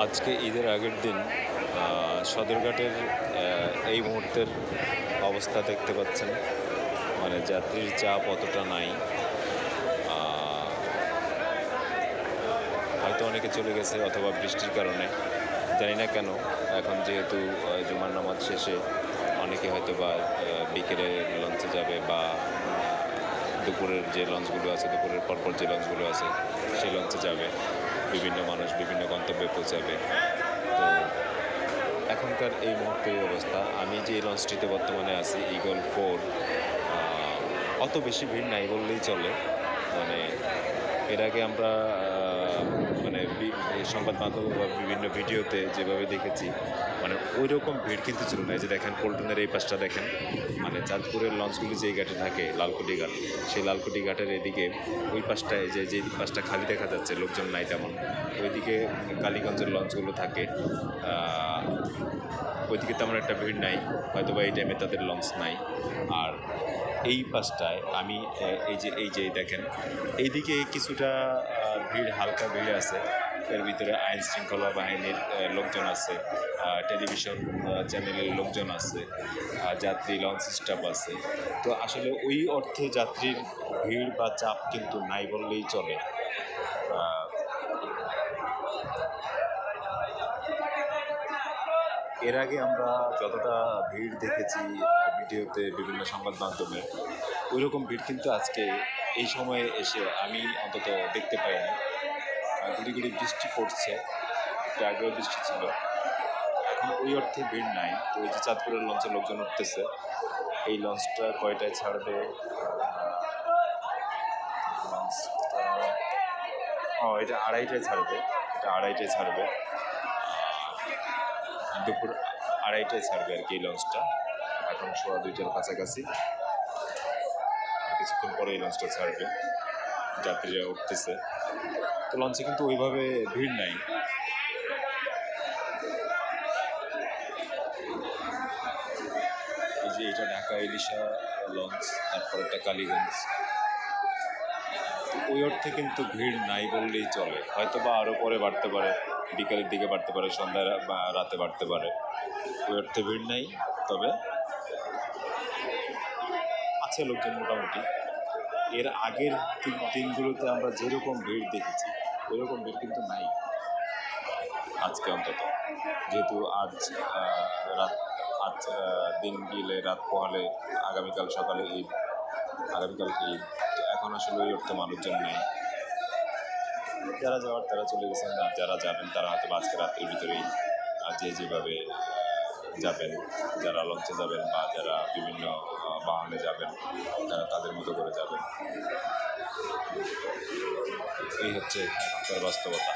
আজকে ঈদের আগের দিন সদরঘাটের এই মুহূর্তের অবস্থা দেখতে পাচ্ছেন। মানে যাত্রীর চাপ অতটা নাই। আ হয়তো অনেকে চলে গেছে অথবা বৃষ্টির কারণে। জানি না কেন। এখন যেহেতু জুমার নামাজ শেষে অনেকে হয়তোবা বিকেলে লঞ্চে যাবে বা দুপুরের যে লঞ্চগুলো আছে, দুপুরের পরপর যে লঞ্চগুলো আছে সেই লঞ্চে যাবে। বিভিন্ন মানুষ বিভিন্ন গন্তব্যে পৌঁছাবে। তো এখনকার এই মুহূর্তে এই অবস্থা। আমি যে লঞ্চটিতে বর্তমানে আছি ঈগল 4, অত বেশি ভিড় নাই বললেই চলে। মানে এর আগে আমরা মানে এই সংবাদ মাধ্যম বা বিভিন্ন ভিডিওতে যেভাবে দেখেছি, মানে ওইরকম ভিড় কিন্তু ছিল না। এই যে দেখেন পল্টনের এই পাশটা দেখেন, মানে চাঁদপুরের লঞ্চগুলি যেই ঘাটে থাকে লালকুঠি ঘাট, সেই লালকুঠি ঘাটের এদিকে ওই পাশটায় যে পাশটা খালি দেখা যাচ্ছে, লোকজন নাই তেমন। ওইদিকে কালীগঞ্জের লঞ্চগুলো থাকে, ওইদিকে তেমন একটা ভিড় নাই, হয়তো বা এই টাইমে তাদের লঞ্চ নাই। আর এই পাশটায় আমি এই যে দেখেন এইদিকে কিছুটা ভিড়, হালকা ভিড় আছে। এর ভিতরে আইন শৃঙ্খলা বাহিনীর লোকজন আছে, টেলিভিশন চ্যানেলের লোকজন আছে, যাত্রী লঞ্চ স্টাফ আছে। তো আসলে ওই অর্থে যাত্রীর ভিড় বা চাপ কিন্তু নাই বললেই চলে। এর আগে আমরা যতটা ভিড় দেখেছি ভিডিওতে, বিভিন্ন সংবাদ মাধ্যমে, ওইরকম ভিড় কিন্তু আজকে এই সময়ে এসে আমি অন্তত দেখতে পাইনি। গুড়ি গুড়ি বৃষ্টি পড়ছে, একটু আগেও বৃষ্টি ছিল, এখন ওই অর্থে ভিড় নাই। তো এই যে চাঁদপুরের লঞ্চে লোকজন উঠতেছে, এই লঞ্চটা কয়টায় ছাড়বে? লঞ্চটা এটা 2:30টায় ছাড়বে, এটা 2:30টায় ছাড়বে, দুপুর 2:30টায় ছাড়বে আর কি এই লঞ্চটা। এখন 2:15টার কাছাকাছি, কিছুক্ষণ পরে এই লঞ্চটা ছাড়বে, যাত্রীরা উঠতেছে। তো লঞ্চে কিন্তু ওইভাবে ভিড় নাই। এই যে এটা ঢাকা ইলিশা লঞ্চ, তারপর একটা কালীগঞ্জ। ওই অর্থে কিন্তু ভিড় নাই বললেই চলে। হয়তো বা আরও পরে বাড়তে পারে, বিকালের দিকে বাড়তে পারে, সন্ধ্যায় বা রাতে বাড়তে পারে। ওই অর্থে ভিড় নাই, তবে আছে লোকজন মোটামুটি। এর আগের দিনগুলোতে আমরা যেরকম ভিড় দেখেছি ওইরকম ভিড় কিন্তু নাই আজকে অন্তত। যেহেতু আজ দিন গেলে রাত পোহালে আগামীকাল সকালে ঈদ, আগামীকাল ঈদ। তো এখন আসলে ওই অর্থে মানুষজন নেই। যারা যাওয়ার তারা চলে গেছেন, আর যারা যাবেন তারা হয়তো আজকে রাত্রির ভিতরেই যেভাবে যাবেন, যারা লঞ্চে যাবেন বা যারা বিভিন্ন বাহনে যাবেন, তারা তাদের মতো করে যাবেন। এই হচ্ছে এখনকার বাস্তবতা।